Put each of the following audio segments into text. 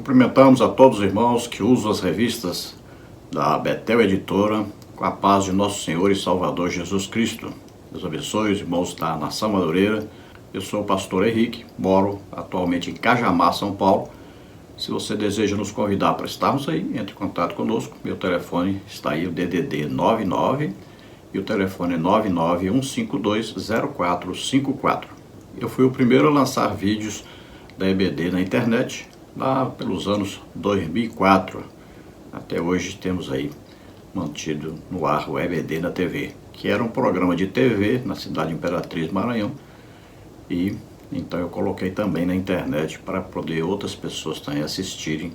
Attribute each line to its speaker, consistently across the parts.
Speaker 1: Cumprimentamos a todos os irmãos que usam as revistas da Betel Editora, com a paz de nosso Senhor e Salvador Jesus Cristo. Deus abençoe os irmãos da Nação Madureira. Eu sou o pastor Henrique, moro atualmente em Cajamar, São Paulo. Se você deseja nos convidar para estarmos aí, entre em contato conosco. Meu telefone está aí, o DDD 99, e o telefone é 991520454. Eu fui o primeiro a lançar vídeos da EBD na internet, lá pelos anos 2004. Até hoje temos aí mantido no ar o EBD na TV, que era um programa de TV na cidade Imperatriz, Maranhão, e então eu coloquei também na internet para poder outras pessoas também assistirem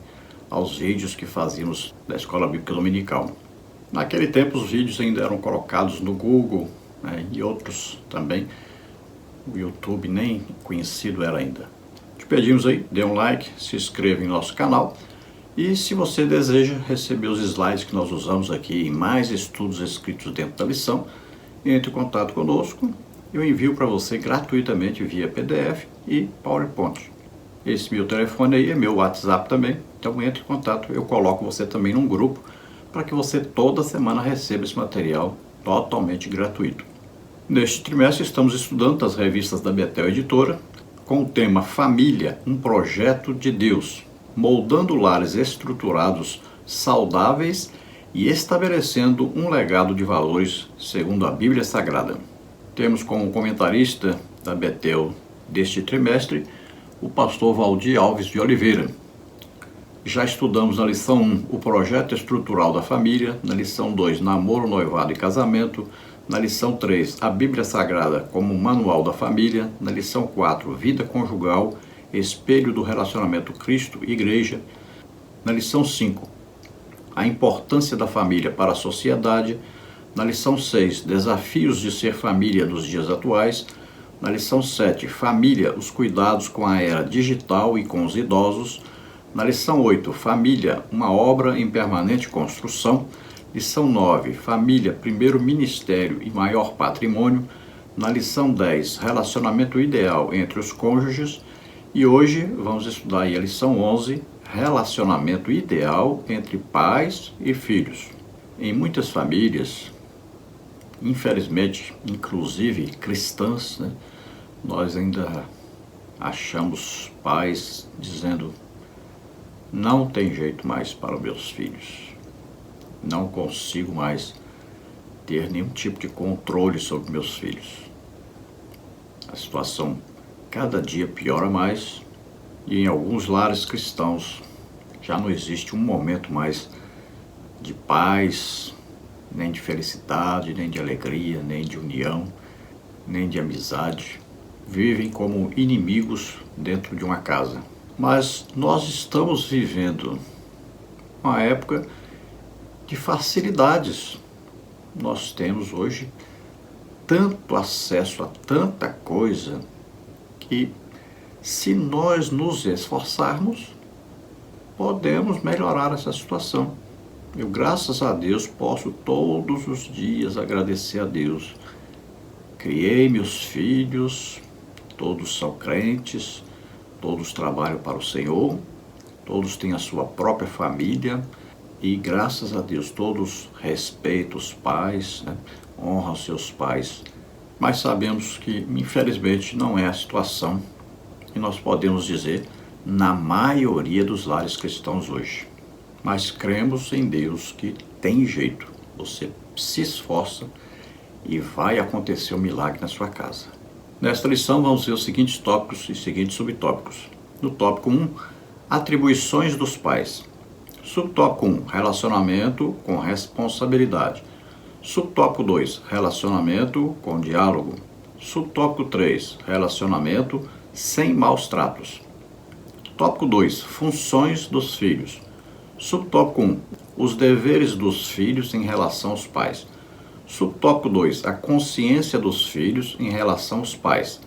Speaker 1: aos vídeos que fazíamos da Escola Bíblica Dominical. Naquele tempo os vídeos ainda eram colocados no Google, né, e outros também. O YouTube nem conhecido era ainda. Te pedimos aí, dê um like, se inscreva em nosso canal e se você deseja receber os slides que nós usamos aqui em mais estudos escritos dentro da lição, entre em contato conosco. Eu envio para você gratuitamente via PDF e PowerPoint. Esse meu telefone aí é meu WhatsApp também, então entre em contato, eu coloco você também num grupo para que você toda semana receba esse material totalmente gratuito. Neste trimestre estamos estudando as revistas da Betel Editora com o tema Família, um projeto de Deus, moldando lares estruturados saudáveis e estabelecendo um legado de valores segundo a Bíblia Sagrada. Temos como comentarista da Betel deste trimestre o pastor Valdir Alves de Oliveira. Já estudamos na lição 1 o projeto estrutural da família, na lição 2 namoro, noivado e casamento, na lição 3 a Bíblia Sagrada como manual da família, na lição 4 vida conjugal, espelho do relacionamento Cristo-Igreja, na lição 5 a importância da família para a sociedade, na lição 6 desafios de ser família nos dias atuais, na lição 7 família, os cuidados com a era digital e com os idosos, na lição 8 família, uma obra em permanente construção, lição 9 família, primeiro ministério e maior patrimônio, na lição 10 relacionamento ideal entre os cônjuges, e hoje vamos estudar aí a lição 11 relacionamento ideal entre pais e filhos. Em muitas famílias, infelizmente, inclusive cristãs, né, nós ainda achamos pais dizendo: não tem jeito mais para os meus filhos, não consigo mais ter nenhum tipo de controle sobre meus filhos. A situação cada dia piora mais e em alguns lares cristãos já não existe um momento mais de paz, nem de felicidade, nem de alegria, nem de união, nem de amizade. Vivem como inimigos dentro de uma casa. Mas nós estamos vivendo uma época de facilidades. Nós temos hoje tanto acesso a tanta coisa que, se nós nos esforçarmos, podemos melhorar essa situação. Eu, graças a Deus, posso todos os dias agradecer a Deus. Criei meus filhos, todos são crentes, todos trabalham para o Senhor, todos têm a sua própria família e, graças a Deus, todos respeitam os pais, né? Honram seus pais. Mas sabemos que, infelizmente, não é a situação que nós podemos dizer na maioria dos lares cristãos hoje. Mas cremos em Deus que tem jeito. Você se esforça e vai acontecer um milagre na sua casa. Nesta lição vamos ver os seguintes tópicos e seguintes subtópicos. No tópico 1, atribuições dos pais. Subtópico 1, relacionamento com responsabilidade. Subtópico 2, relacionamento com diálogo. Subtópico 3, relacionamento sem maus tratos. Tópico 2, funções dos filhos. Subtópico 1, os deveres dos filhos em relação aos pais. Subtópico 2, a consciência dos filhos em relação aos pais.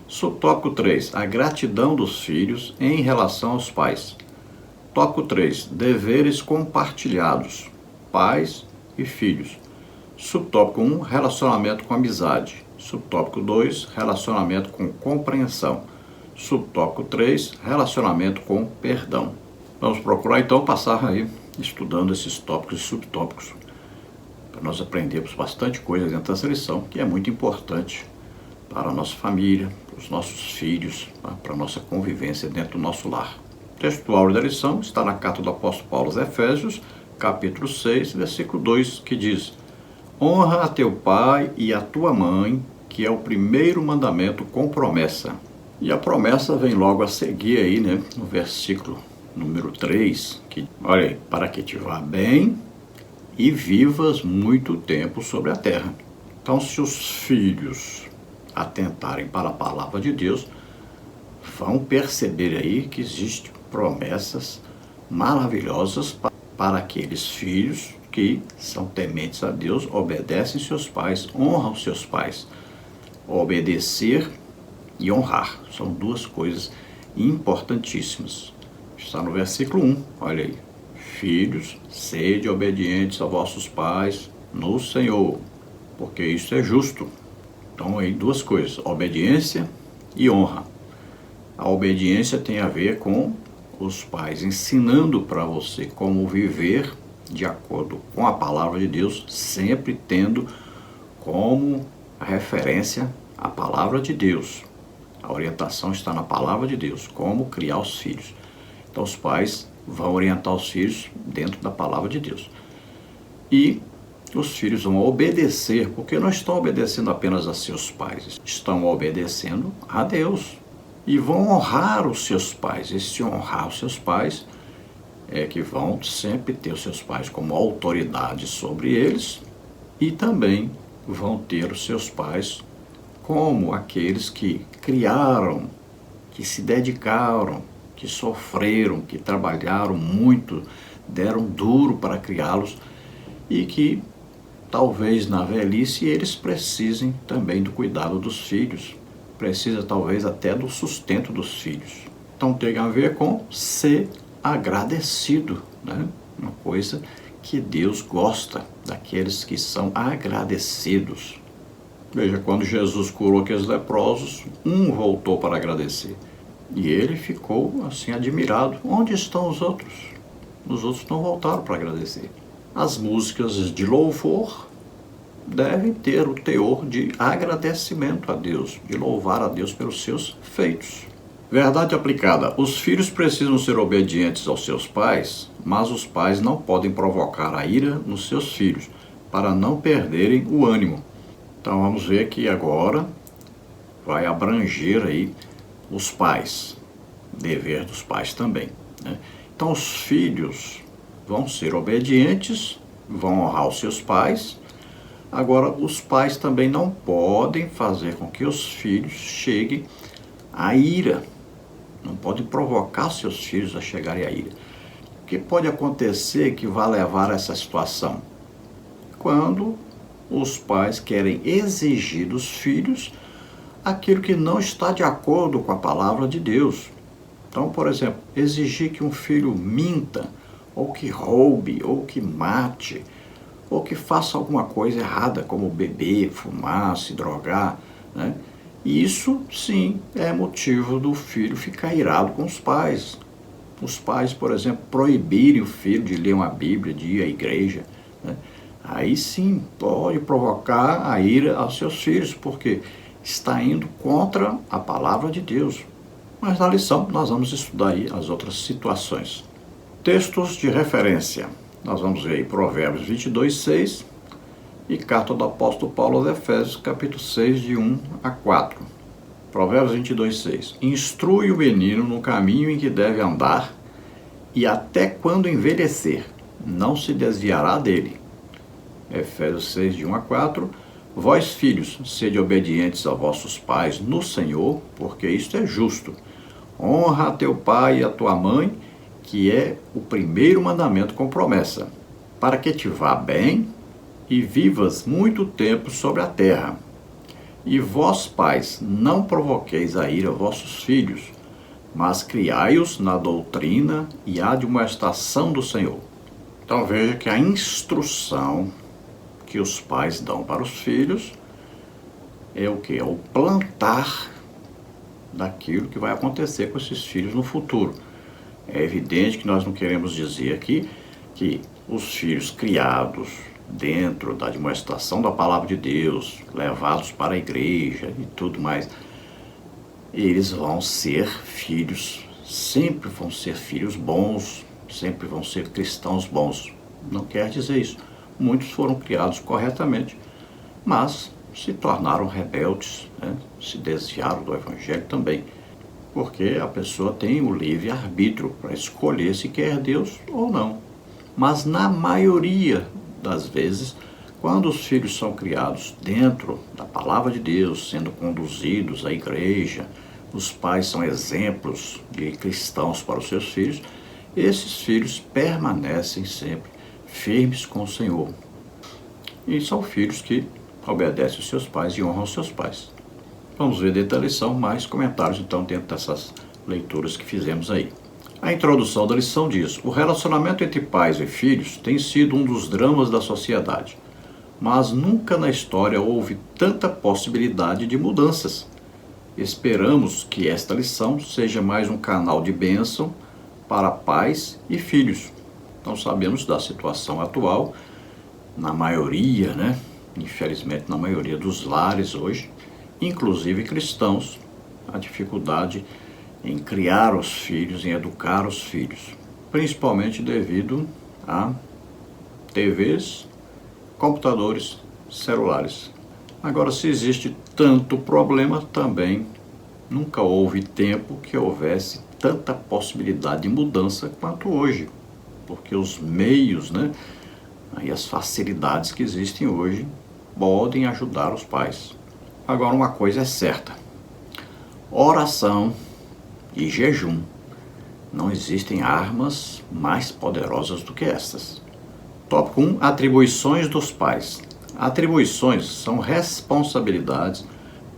Speaker 1: Subtópico 3, a gratidão dos filhos em relação aos pais. Tópico 3, deveres compartilhados, pais e filhos. Subtópico 1, relacionamento com amizade. Subtópico 2, relacionamento com compreensão. Subtópico 3, relacionamento com perdão. Vamos procurar então passar aí estudando esses tópicos e subtópicos para nós aprendermos bastante coisa dentro dessa lição, que é muito importante para a nossa família, para os nossos filhos, para a nossa convivência dentro do nosso lar. O texto áureo da lição está na carta do apóstolo Paulo aos Efésios, capítulo 6, versículo 2, que diz: honra a teu pai e a tua mãe, que é o primeiro mandamento com promessa. E a promessa vem logo a seguir aí, né, no versículo número 3, que, olha aí, para que te vá bem e vivas muito tempo sobre a terra. Então, se os filhos atentarem para a palavra de Deus, vão perceber aí que existem promessas maravilhosas para aqueles filhos que são tementes a Deus, obedecem seus pais, honram seus pais. Obedecer e honrar são duas coisas importantíssimas. Está no versículo 1, olha aí. Filhos, sede obedientes a vossos pais no Senhor, porque isso é justo. Então aí duas coisas, obediência e honra. A obediência tem a ver com os pais ensinando para você como viver de acordo com a palavra de Deus, sempre tendo como referência a palavra de Deus. A orientação está na palavra de Deus, como criar os filhos. Então os pais vão orientar os filhos dentro da palavra de Deus. E os filhos vão obedecer, porque não estão obedecendo apenas a seus pais, estão obedecendo a Deus. E vão honrar os seus pais. E se honrar os seus pais, é que vão sempre ter os seus pais como autoridade sobre eles, e também vão ter os seus pais como aqueles que criaram, que se dedicaram, que sofreram, que trabalharam muito, deram duro para criá-los, e que talvez na velhice eles precisem também do cuidado dos filhos, precisa talvez até do sustento dos filhos. Então tem a ver com ser agradecido, né? Uma coisa que Deus gosta, daqueles que são agradecidos. Veja, quando Jesus curou aqueles leprosos, um voltou para agradecer. E ele ficou assim admirado. Onde estão os outros? Os outros não voltaram para agradecer. As músicas de louvor devem ter o teor de agradecimento a Deus, de louvar a Deus pelos seus feitos. Verdade aplicada: os filhos precisam ser obedientes aos seus pais, mas os pais não podem provocar a ira nos seus filhos, para não perderem o ânimo. Então vamos ver que agora vai abranger aí os pais, dever dos pais também, né? Então os filhos vão ser obedientes, vão honrar os seus pais. Agora os pais também não podem fazer com que os filhos cheguem à ira. Não pode provocar seus filhos a chegarem à ira. O que pode acontecer que vai levar a essa situação? Quando os pais querem exigir dos filhos aquilo que não está de acordo com a palavra de Deus. Então, por exemplo, exigir que um filho minta, ou que roube, ou que mate, ou que faça alguma coisa errada, como beber, fumar, se drogar, né? Isso, sim, é motivo do filho ficar irado com os pais. Os pais, por exemplo, proibirem o filho de ler uma Bíblia, de ir à igreja, né? Aí sim, pode provocar a ira aos seus filhos, porque está indo contra a palavra de Deus. Mas na lição nós vamos estudar aí as outras situações. Textos de referência. Nós vamos ver aí Provérbios 22, 6 e carta do apóstolo Paulo aos Efésios, capítulo 6, de 1 a 4. Provérbios 22, 6. Instrui o menino no caminho em que deve andar, e até quando envelhecer, não se desviará dele. Efésios 6, de 1 a 4. Vós, filhos, sede obedientes a vossos pais no Senhor, porque isto é justo. Honra a teu pai e a tua mãe, que é o primeiro mandamento com promessa, para que te vá bem e vivas muito tempo sobre a terra. E vós, pais, não provoqueis a ira vossos filhos, mas criai-os na doutrina e admoestação do Senhor. Então veja que a instrução que os pais dão para os filhos é o que? É o plantar daquilo que vai acontecer com esses filhos no futuro. É evidente que nós não queremos dizer aqui que os filhos criados dentro da admoestação da palavra de Deus, levados para a igreja e tudo mais, eles vão ser filhos, sempre vão ser filhos bons, sempre vão ser cristãos bons. Não quer dizer isso. Muitos foram criados corretamente, mas se tornaram rebeldes, né? Se desviaram do evangelho também. Porque a pessoa tem o livre-arbítrio para escolher se quer Deus ou não. Mas na maioria das vezes, quando os filhos são criados dentro da palavra de Deus, sendo conduzidos à igreja, os pais são exemplos de cristãos para os seus filhos, esses filhos permanecem sempre firmes com o Senhor. E são filhos que obedecem os seus pais e honram os seus pais. Vamos ver dentro da lição mais comentários, então, dentro dessas leituras que fizemos aí. A introdução da lição diz: o relacionamento entre pais e filhos tem sido um dos dramas da sociedade, mas nunca na história houve tanta possibilidade de mudanças. Esperamos que esta lição seja mais um canal de bênção para pais e filhos. Então sabemos da situação atual, na maioria, né? Infelizmente na maioria dos lares hoje, inclusive cristãos, a dificuldade em criar os filhos, em educar os filhos, principalmente devido a TVs, computadores, celulares. Agora, se existe tanto problema, também nunca houve tempo que houvesse tanta possibilidade de mudança quanto hoje, porque os meios, né, e as facilidades que existem hoje podem ajudar os pais. Agora, uma coisa é certa: oração e jejum. Não existem armas mais poderosas do que estas. Tópico 1. Atribuições dos pais. Atribuições são responsabilidades,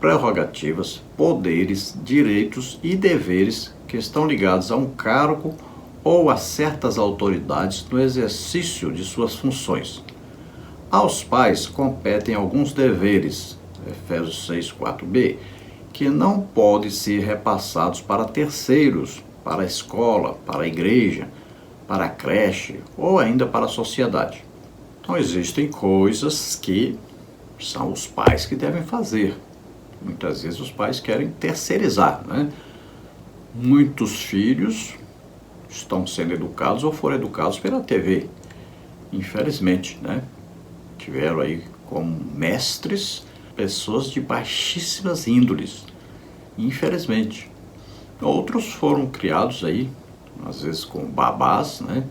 Speaker 1: prerrogativas, poderes, direitos e deveres que estão ligados a um cargo ou a certas autoridades no exercício de suas funções. Aos pais competem alguns deveres, Efésios 6:4b, que não podem ser repassados para terceiros, para a escola, para a igreja, para a creche ou ainda para a sociedade. Então existem coisas que são os pais que devem fazer. Muitas vezes os pais querem terceirizar, né? Muitos filhos estão sendo educados ou foram educados pela TV, infelizmente, né? Tiveram aí como mestres pessoas de baixíssimas índoles, infelizmente. Outros foram criados aí, às vezes com babás, né?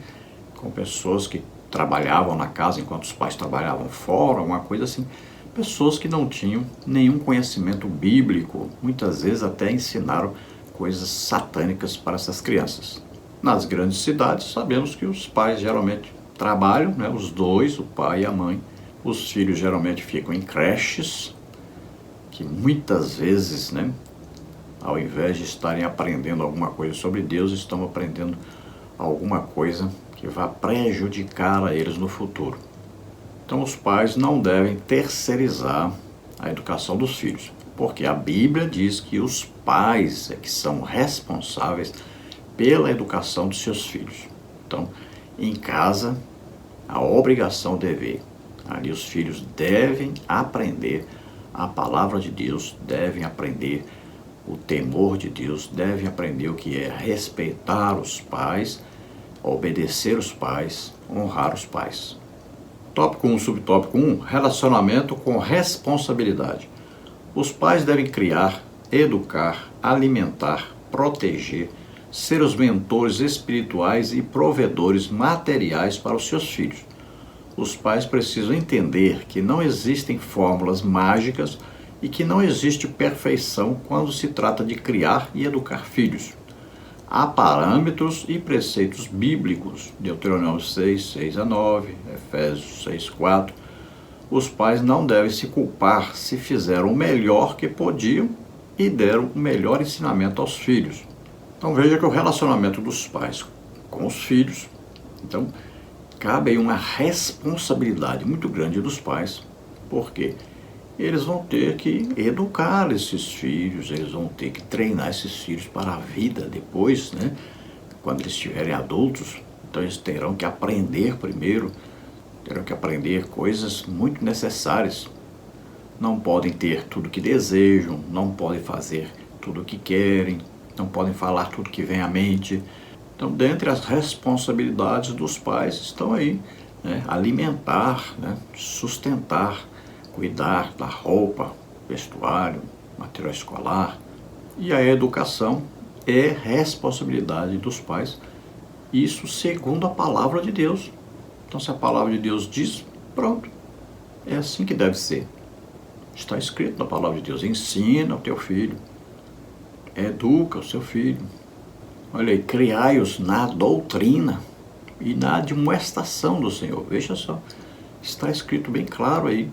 Speaker 1: Com pessoas que trabalhavam na casa enquanto os pais trabalhavam fora, uma coisa assim. Pessoas que não tinham nenhum conhecimento bíblico, muitas vezes até ensinaram coisas satânicas para essas crianças. Nas grandes cidades, sabemos que os pais geralmente trabalham, né? Os dois, o pai e a mãe. Os filhos geralmente ficam em creches, que muitas vezes, né, ao invés de estarem aprendendo alguma coisa sobre Deus, estão aprendendo alguma coisa que vai prejudicar a eles no futuro. Então os pais não devem terceirizar a educação dos filhos, porque a Bíblia diz que os pais é que são responsáveis pela educação dos seus filhos. Então, em casa, a obrigação, o dever, ali os filhos devem aprender a palavra de Deus, devem aprender o temor de Deus, devem aprender o que é respeitar os pais, obedecer os pais, honrar os pais. Tópico 1, subtópico 1, relacionamento com responsabilidade. Os pais devem criar, educar, alimentar, proteger, ser os mentores espirituais e provedores materiais para os seus filhos. Os pais precisam entender que não existem fórmulas mágicas e que não existe perfeição quando se trata de criar e educar filhos. Há parâmetros e preceitos bíblicos, Deuteronômio 6:6-9, Efésios 6:4. Os pais não devem se culpar se fizeram o melhor que podiam e deram o melhor ensinamento aos filhos. Então veja que o relacionamento dos pais com os filhos, então, cabe aí uma responsabilidade muito grande dos pais, porque eles vão ter que educar esses filhos, eles vão ter que treinar esses filhos para a vida depois, né? quando eles estiverem adultos, então eles terão que aprender primeiro, terão que aprender coisas muito necessárias. Não podem ter tudo o que desejam, não podem fazer tudo o que querem, não podem falar tudo que vem à mente. Então, dentre as responsabilidades dos pais estão aí, né? Alimentar, né? Sustentar, cuidar da roupa, vestuário, material escolar. E a educação é responsabilidade dos pais, isso segundo a palavra de Deus. Então, se a palavra de Deus diz, pronto, é assim que deve ser. Está escrito na palavra de Deus: ensina o teu filho, educa o seu filho. Olha aí, criai-os na doutrina e na admoestação do Senhor. Veja só, está escrito bem claro aí.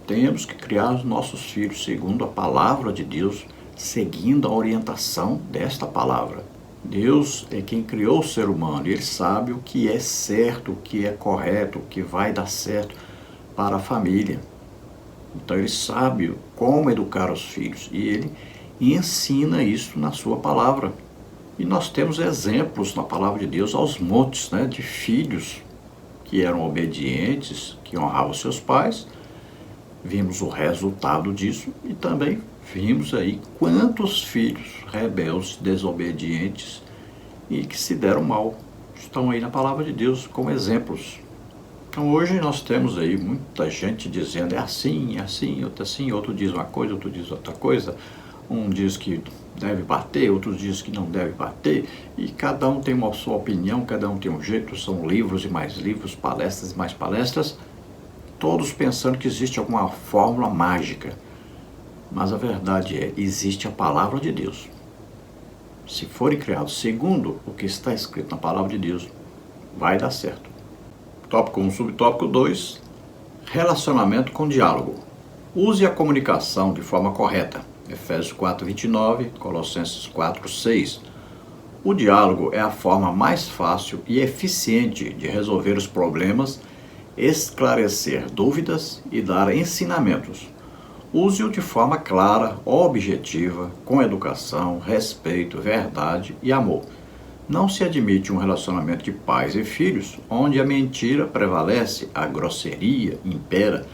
Speaker 1: Temos que criar os nossos filhos segundo a palavra de Deus, seguindo a orientação desta palavra. Deus é quem criou o ser humano e Ele sabe o que é certo, o que é correto, o que vai dar certo para a família. Então Ele sabe como educar os filhos e Ele ensina isso na sua palavra. E nós temos exemplos na palavra de Deus aos montes, né, de filhos que eram obedientes, que honravam seus pais. Vimos o resultado disso e também vimos aí quantos filhos rebeldes, desobedientes e que se deram mal. Estão aí na palavra de Deus como exemplos. Então hoje nós temos aí muita gente dizendo é assim, outro diz uma coisa, outro diz outra coisa. Um diz que deve bater, outros diz que não deve bater, e cada um tem uma sua opinião, cada um tem um jeito, são livros e mais livros, palestras e mais palestras, todos pensando que existe alguma fórmula mágica. Mas a verdade é, existe a palavra de Deus. Se forem criados segundo o que está escrito na palavra de Deus, vai dar certo. Tópico 1, subtópico 2, relacionamento com diálogo. Use a comunicação de forma correta. Efésios 4:29, Colossenses 4:6. O diálogo é a forma mais fácil e eficiente de resolver os problemas, esclarecer dúvidas e dar ensinamentos. Use-o de forma clara, objetiva, com educação, respeito, verdade e amor. Não se admite um relacionamento de pais e filhos onde a mentira prevalece, a grosseria impera,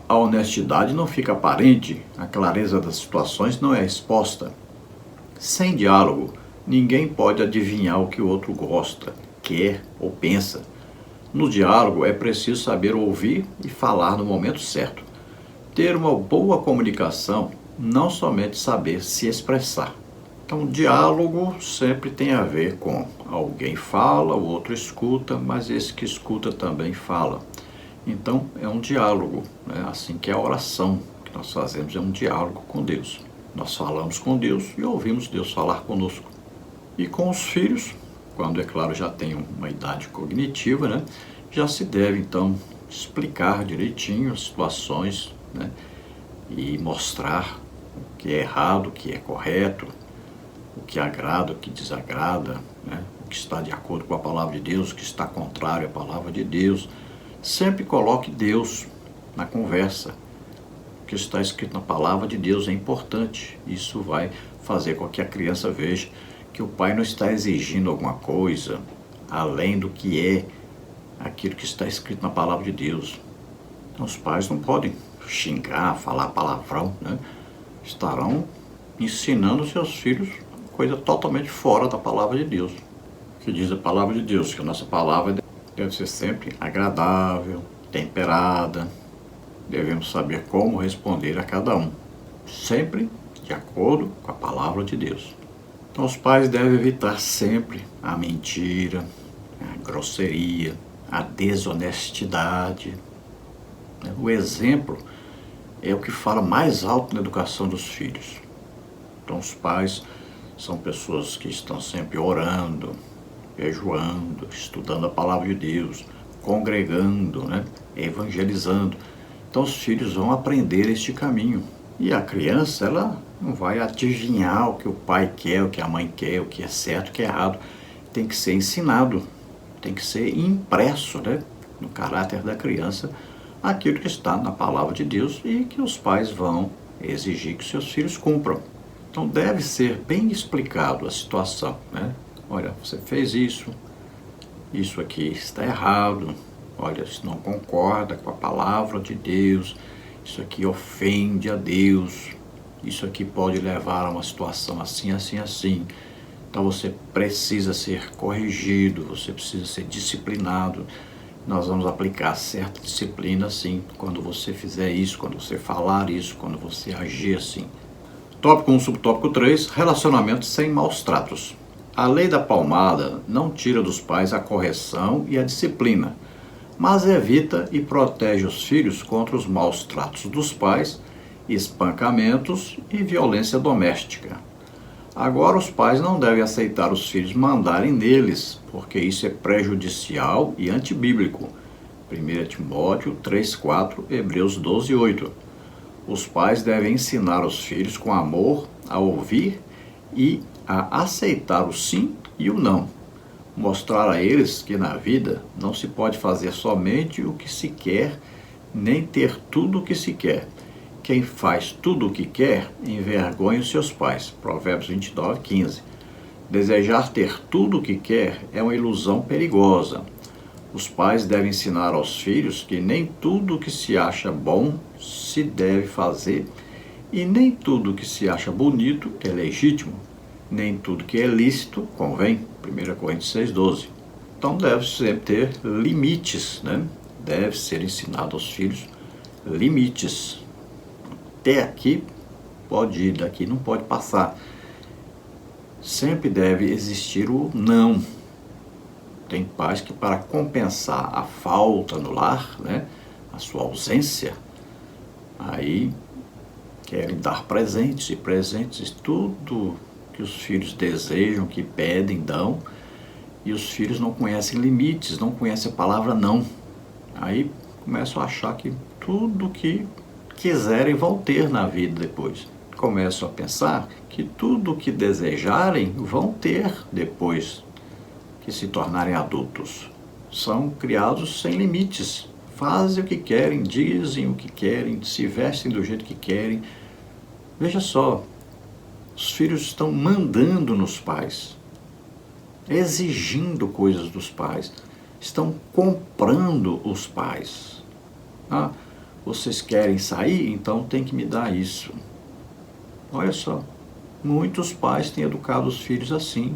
Speaker 1: a honestidade não fica aparente, a clareza das situações não é exposta. Sem diálogo, ninguém pode adivinhar o que o outro gosta, quer ou pensa. No diálogo é preciso saber ouvir e falar no momento certo. Ter uma boa comunicação, não somente saber se expressar. Então, diálogo sempre tem a ver com alguém fala, o outro escuta, mas esse que escuta também fala. Então, é um diálogo, né? Assim que é a oração que nós fazemos, é um diálogo com Deus. Nós falamos com Deus e ouvimos Deus falar conosco. E com os filhos, quando, é claro, já tem uma idade cognitiva, né? Já se deve, então, explicar direitinho as situações, né? E mostrar o que é errado, o que é correto, o que agrada, o que desagrada, né? O que está de acordo com a palavra de Deus, o que está contrário à palavra de Deus. Sempre coloque Deus na conversa. O que está escrito na palavra de Deus é importante. Isso vai fazer com que a criança veja que o pai não está exigindo alguma coisa além do que é aquilo que está escrito na palavra de Deus. Então, os pais não podem xingar, falar palavrão, né? Estarão ensinando seus filhos coisa totalmente fora da palavra de Deus. O que diz a palavra de Deus? Que a nossa palavra deve ser sempre agradável, temperada. Devemos saber como responder a cada um, sempre de acordo com a palavra de Deus. Então os pais devem evitar sempre a mentira, a grosseria, a desonestidade. O exemplo é o que fala mais alto na educação dos filhos. Então os pais são pessoas que estão sempre orando, jejuando, estudando a palavra de Deus, congregando, né? Evangelizando. Então os filhos vão aprender este caminho. E a criança, ela não vai adivinhar o que o pai quer, o que a mãe quer, o que é certo, o que é errado. Tem que ser ensinado, tem que ser impresso, né? No caráter da criança, aquilo que está na palavra de Deus e que os pais vão exigir que seus filhos cumpram. Então deve ser bem explicado a situação, né? olha, você fez isso, isso aqui está errado, olha, isso não concorda com a palavra de Deus, isso aqui ofende a Deus, isso aqui pode levar a uma situação assim, assim, assim. Então você precisa ser corrigido, você precisa ser disciplinado. Nós vamos aplicar certa disciplina assim, quando você fizer isso, quando você falar isso, quando você agir assim. Tópico 1, subtópico 3, relacionamentos sem maus tratos. A lei da palmada não tira dos pais a correção e a disciplina, mas evita e protege os filhos contra os maus tratos dos pais, espancamentos e violência doméstica. Agora, os pais não devem aceitar os filhos mandarem neles, porque isso é prejudicial e antibíblico. 1 Timóteo 3,4, Hebreus 12,8. Os pais devem ensinar os filhos com amor a ouvir e a aceitar o sim e o não. Mostrar a eles que na vida não se pode fazer somente o que se quer, nem ter tudo o que se quer. Quem faz tudo o que quer, envergonha os seus pais. Provérbios 29:15. Desejar ter tudo o que quer é uma ilusão perigosa. Os pais devem ensinar aos filhos que nem tudo o que se acha bom se deve fazer e nem tudo o que se acha bonito é legítimo. Nem tudo que é lícito convém. 1 Coríntios 6,12. Então deve sempre ter limites, né? Deve ser ensinado aos filhos limites. Até aqui pode ir, daqui não pode passar. Sempre deve existir o não. Tem pais que, para compensar a falta no lar, né, a sua ausência, aí querem dar presentes e presentes, tudo que os filhos desejam, que pedem, dão, e os filhos não conhecem limites, não conhecem a palavra não. Aí começam a achar que tudo que quiserem vão ter na vida depois. Começam a pensar que tudo o que desejarem vão ter depois que se tornarem adultos. São criados sem limites, fazem o que querem, dizem o que querem, se vestem do jeito que querem. Veja só, os filhos estão mandando nos pais, exigindo coisas dos pais, estão comprando os pais. Ah, vocês querem sair? Então tem que me dar isso. Olha só, muitos pais têm educado os filhos assim.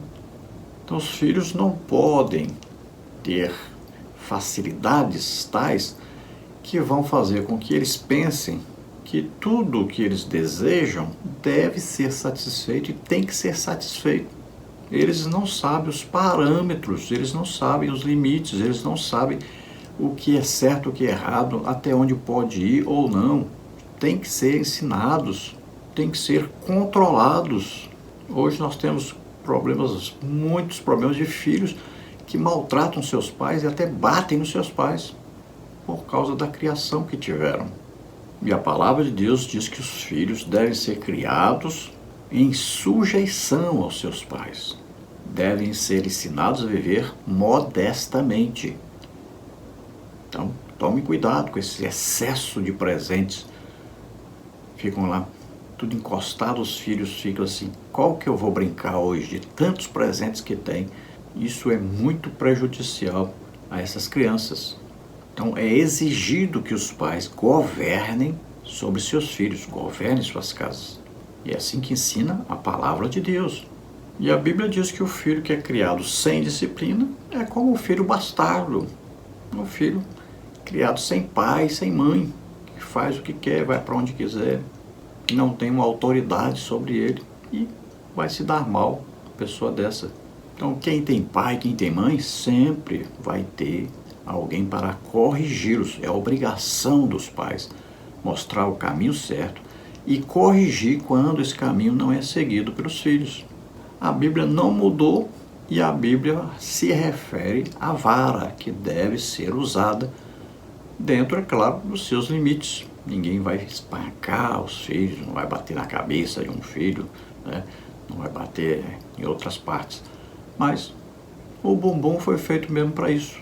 Speaker 1: Então os filhos não podem ter facilidades tais que vão fazer com que eles pensem que tudo o que eles desejam deve ser satisfeito e tem que ser satisfeito. Eles não sabem os parâmetros, eles não sabem os limites, eles não sabem o que é certo, o que é errado, até onde pode ir ou não. Tem que ser ensinados, tem que ser controlados. Hoje nós temos muitos problemas de filhos que maltratam seus pais e até batem nos seus pais por causa da criação que tiveram. E a palavra de Deus diz que os filhos devem ser criados em sujeição aos seus pais. Devem ser ensinados a viver modestamente. Então, tome cuidado com esse excesso de presentes. Ficam lá, tudo encostado, os filhos ficam assim, qual que eu vou brincar hoje de tantos presentes que tem? Isso é muito prejudicial a essas crianças. Então, é exigido que os pais governem sobre seus filhos, governem suas casas. E é assim que ensina a palavra de Deus. E a Bíblia diz que o filho que é criado sem disciplina é como o filho bastardo. O filho criado sem pai, sem mãe, que faz o que quer, vai para onde quiser, não tem uma autoridade sobre ele e vai se dar mal a pessoa dessa. Então, quem tem pai, quem tem mãe, sempre vai ter alguém para corrigi-los. É a obrigação dos pais mostrar o caminho certo e corrigir quando esse caminho não é seguido pelos filhos. A Bíblia não mudou e a Bíblia se refere à vara que deve ser usada dentro, é claro, dos seus limites. Ninguém vai espancar os filhos, não vai bater na cabeça de um filho, né? Não vai bater em outras partes. Mas o bumbum foi feito mesmo para isso.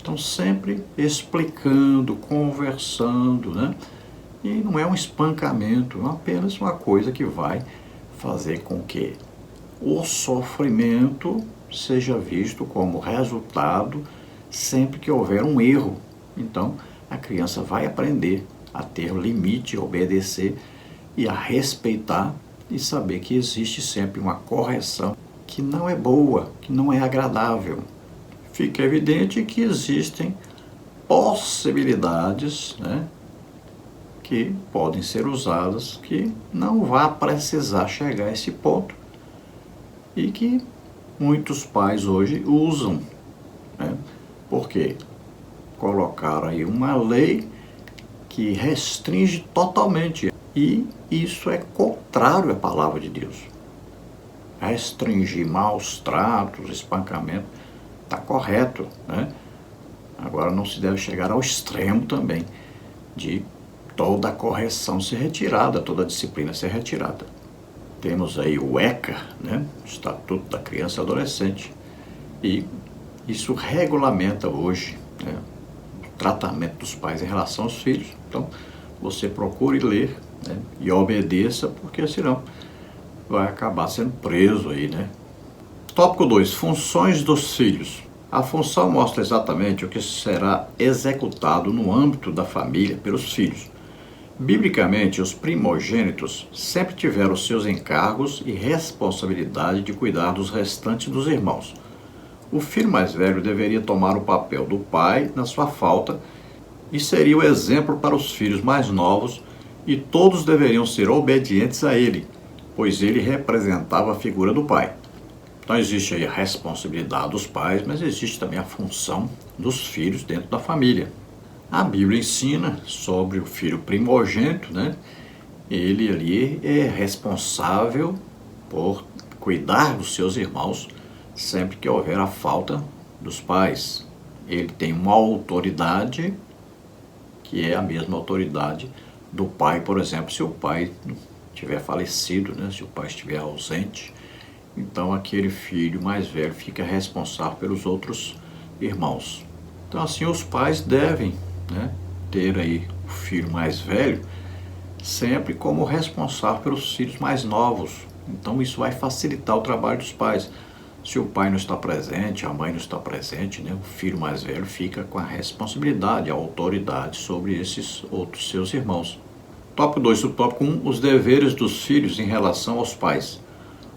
Speaker 1: Então sempre explicando, conversando, né? E não é um espancamento, é apenas uma coisa que vai fazer com que o sofrimento seja visto como resultado sempre que houver um erro. Então, a criança vai aprender a ter limite, a obedecer e a respeitar e saber que existe sempre uma correção que não é boa, que não é agradável. Fica evidente que existem possibilidades, né, que podem ser usadas, que não vai precisar chegar a esse ponto e que muitos pais hoje usam, né, porque colocaram aí uma lei que restringe totalmente e isso é contrário à palavra de Deus. Restringir maus tratos, espancamento, está correto, né? Agora não se deve chegar ao extremo também de toda a correção ser retirada, toda a disciplina ser retirada. Temos aí o ECA, né? Estatuto da Criança e Adolescente, e isso regulamenta hoje, né, o tratamento dos pais em relação aos filhos. Então, você procure ler, né, e obedeça, porque senão vai acabar sendo preso aí, né? Tópico 2. Funções dos filhos. A função mostra exatamente o que será executado no âmbito da família pelos filhos. Biblicamente, os primogênitos sempre tiveram seus encargos e responsabilidade de cuidar dos restantes dos irmãos. O filho mais velho deveria tomar o papel do pai na sua falta e seria o exemplo para os filhos mais novos, e todos deveriam ser obedientes a ele, pois ele representava a figura do pai. Então existe aí a responsabilidade dos pais, mas existe também a função dos filhos dentro da família. A Bíblia ensina sobre o filho primogênito, né? Ele ali é responsável por cuidar dos seus irmãos sempre que houver a falta dos pais. Ele tem uma autoridade que é a mesma autoridade do pai, por exemplo, se o pai tiver falecido, né? Se o pai estiver ausente. Então aquele filho mais velho fica responsável pelos outros irmãos. Então assim os pais devem, né, ter aí o filho mais velho sempre como responsável pelos filhos mais novos. Então isso vai facilitar o trabalho dos pais. Se o pai não está presente, a mãe não está presente, né, o filho mais velho fica com a responsabilidade, a autoridade sobre esses outros seus irmãos. Tópico 2, subtópico 1, os deveres dos filhos em relação aos pais.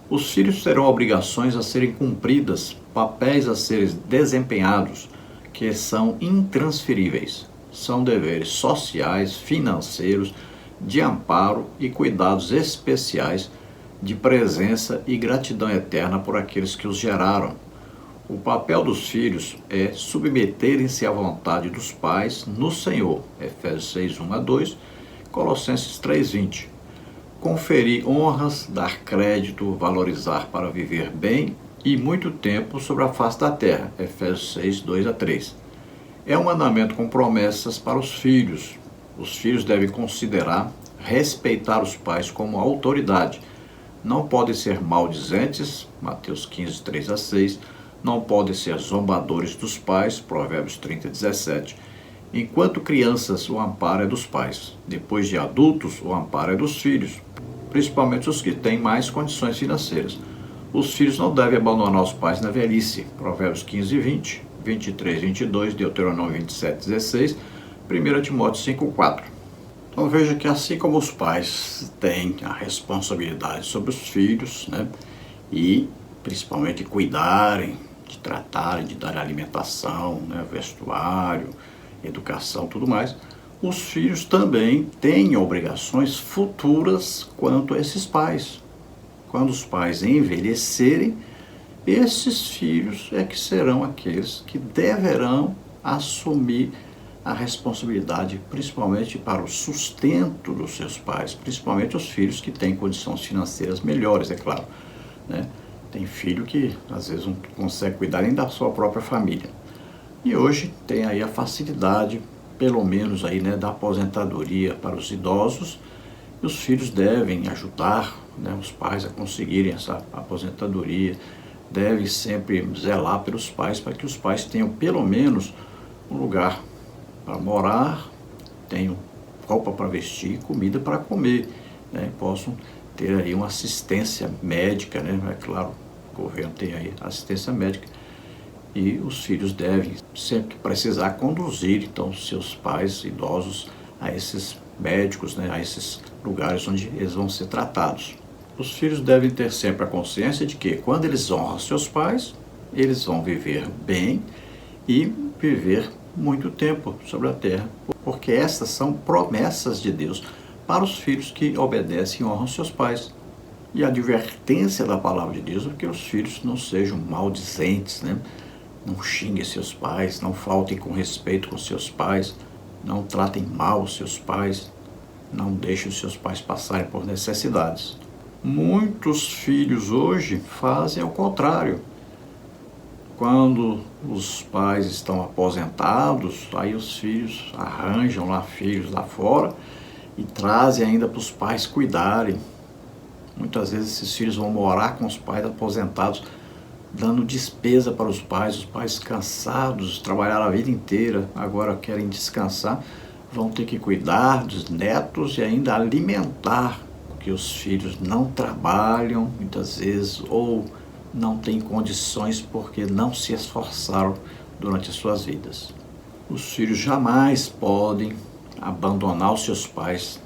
Speaker 1: Os filhos terão obrigações a serem cumpridas, papéis a serem desempenhados, que são intransferíveis. São deveres sociais, financeiros, de amparo e cuidados especiais, de presença e gratidão eterna por aqueles que os geraram. O papel dos filhos é submeterem-se à vontade dos pais no Senhor, Efésios 6, 1 a 2, Colossenses 3, 20. Conferir honras, dar crédito, valorizar para viver bem e muito tempo sobre a face da terra, Efésios 6, 2 a 3. É um mandamento com promessas para os filhos. Os filhos devem considerar, respeitar os pais como autoridade. Não podem ser maldizentes, Mateus 15, 3 a 6. Não podem ser zombadores dos pais, Provérbios 30, 17. Enquanto crianças, o amparo é dos pais. Depois de adultos, o amparo é dos filhos, principalmente os que têm mais condições financeiras. Os filhos não devem abandonar os pais na velhice, Provérbios 15, 20, 23, 22, Deuteronômio 27, 16, 1 Timóteo 5, 4. Então veja que assim como os pais têm a responsabilidade sobre os filhos, né, e principalmente cuidarem, de tratarem, de dar alimentação, né, vestuário, educação, tudo mais, os filhos também têm obrigações futuras quanto a esses pais. Quando os pais envelhecerem, esses filhos é que serão aqueles que deverão assumir a responsabilidade, principalmente para o sustento dos seus pais, principalmente os filhos que têm condições financeiras melhores, é claro, né? Tem filho que às vezes não consegue cuidar nem da sua própria família. E hoje tem aí a facilidade, pelo menos aí, né, da aposentadoria para os idosos, e os filhos devem ajudar, né, os pais a conseguirem essa aposentadoria, devem sempre zelar pelos pais para que os pais tenham pelo menos um lugar para morar, tenham roupa para vestir, comida para comer, né, possam ter aí uma assistência médica, né, é claro, O governo tem aí assistência médica e os filhos devem, sempre que precisar, conduzir então seus pais idosos a esses médicos, né, a esses lugares onde eles vão ser tratados. Os filhos devem ter sempre a consciência de que, quando eles honram seus pais, eles vão viver bem e viver muito tempo sobre a terra, porque essas são promessas de Deus para os filhos que obedecem e honram seus pais. E a advertência da palavra de Deus é que os filhos não sejam maldizentes, né? Não xinguem seus pais, não faltem com respeito com seus pais, não tratem mal os seus pais, não deixem os seus pais passarem por necessidades. Muitos filhos hoje fazem o contrário. Quando os pais estão aposentados, aí os filhos arranjam lá filhos lá fora e trazem ainda para os pais cuidarem. Muitas vezes esses filhos vão morar com os pais aposentados, dando despesa para os pais cansados, trabalharam a vida inteira, agora querem descansar, vão ter que cuidar dos netos e ainda alimentar, porque os filhos não trabalham muitas vezes ou não têm condições porque não se esforçaram durante as suas vidas. Os filhos jamais podem abandonar os seus pais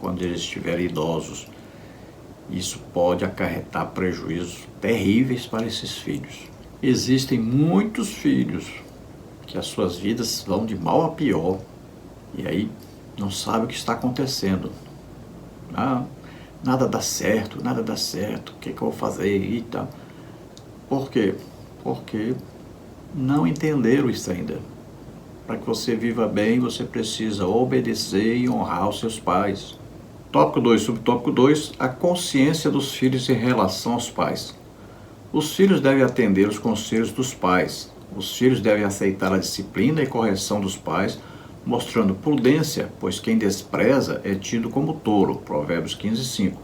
Speaker 1: quando eles estiverem idosos. Isso pode acarretar prejuízos terríveis para esses filhos. Existem muitos filhos que as suas vidas vão de mal a pior e aí não sabe o que está acontecendo. Nada dá certo, o que eu vou fazer e tal. Por quê? Porque não entenderam isso ainda. Para que você viva bem, você precisa obedecer e honrar os seus pais. Tópico 2, subtópico 2, a consciência dos filhos em relação aos pais. Os filhos devem atender os conselhos dos pais. Os filhos devem aceitar a disciplina e correção dos pais, mostrando prudência, pois quem despreza é tido como tolo. Provérbios 15:5.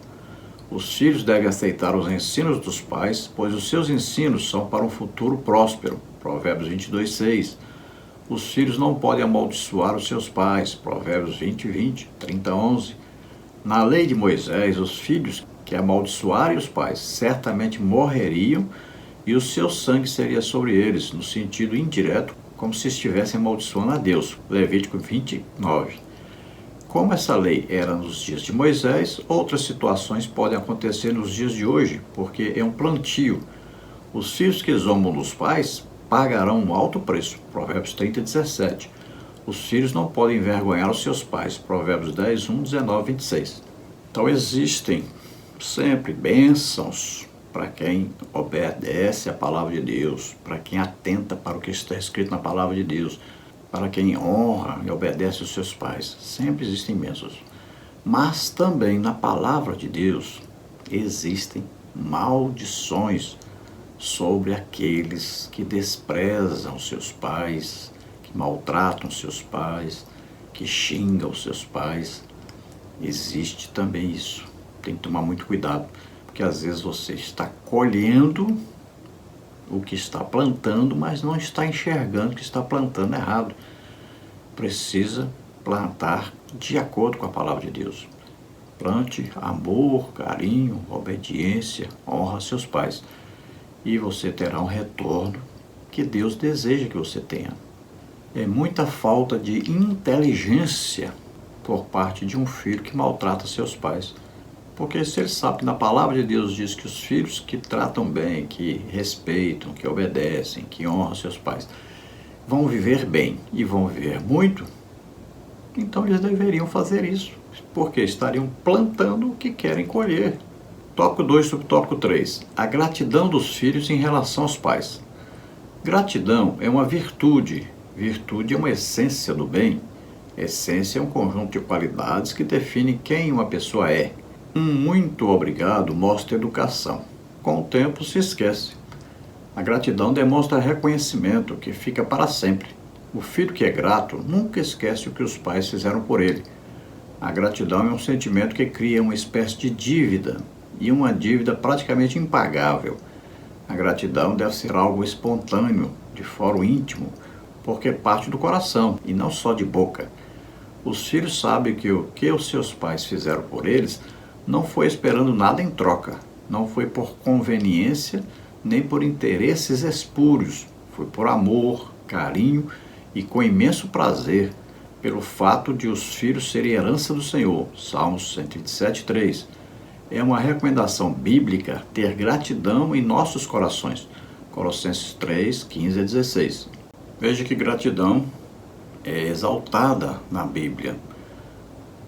Speaker 1: Os filhos devem aceitar os ensinos dos pais, pois os seus ensinos são para um futuro próspero. Provérbios 22:6. Os filhos não podem amaldiçoar os seus pais. Provérbios 20:20, 30:11. Na lei de Moisés, os filhos que amaldiçoarem os pais certamente morreriam e o seu sangue seria sobre eles, no sentido indireto, como se estivessem amaldiçoando a Deus. Levítico 29. Como essa lei era nos dias de Moisés, outras situações podem acontecer nos dias de hoje, porque é um plantio. Os filhos que zombam dos pais pagarão um alto preço. Provérbios 30:17. Os filhos não podem envergonhar os seus pais. Provérbios 10:1, 19, 26. Então existem sempre bênçãos para quem obedece à palavra de Deus, para quem atenta para o que está escrito na palavra de Deus, para quem honra e obedece os seus pais. Sempre existem bênçãos. Mas também na palavra de Deus existem maldições sobre aqueles que desprezam seus pais, que maltratam seus pais, que xingam seus pais. Existe também isso. Tem que tomar muito cuidado, porque às vezes você está colhendo o que está plantando, mas não está enxergando que está plantando errado. Precisa plantar de acordo com a palavra de Deus. Plante amor, carinho, obediência, honra a seus pais. E você terá um retorno que Deus deseja que você tenha. É muita falta de inteligência por parte de um filho que maltrata seus pais. Porque se ele sabe que na palavra de Deus diz que os filhos que tratam bem, que respeitam, que obedecem, que honram seus pais, vão viver bem e vão viver muito, então eles deveriam fazer isso, porque estariam plantando o que querem colher. Tópico 2, subtópico 3. A gratidão dos filhos em relação aos pais. Gratidão é uma virtude. Virtude é uma essência do bem. Essência é um conjunto de qualidades que definem quem uma pessoa é. Um muito obrigado mostra educação. Com o tempo se esquece. A gratidão demonstra reconhecimento que fica para sempre. O filho que é grato nunca esquece o que os pais fizeram por ele. A gratidão é um sentimento que cria uma espécie de dívida, e uma dívida praticamente impagável. A gratidão deve ser algo espontâneo, de fórum íntimo, porque parte do coração e não só de boca. Os filhos sabem que o que os seus pais fizeram por eles não foi esperando nada em troca. Não foi por conveniência, nem por interesses espúrios. Foi por amor, carinho e com imenso prazer, pelo fato de os filhos serem herança do Senhor. Salmos 127:3. É uma recomendação bíblica ter gratidão em nossos corações. Colossenses 3:15-16. Veja que gratidão é exaltada na Bíblia.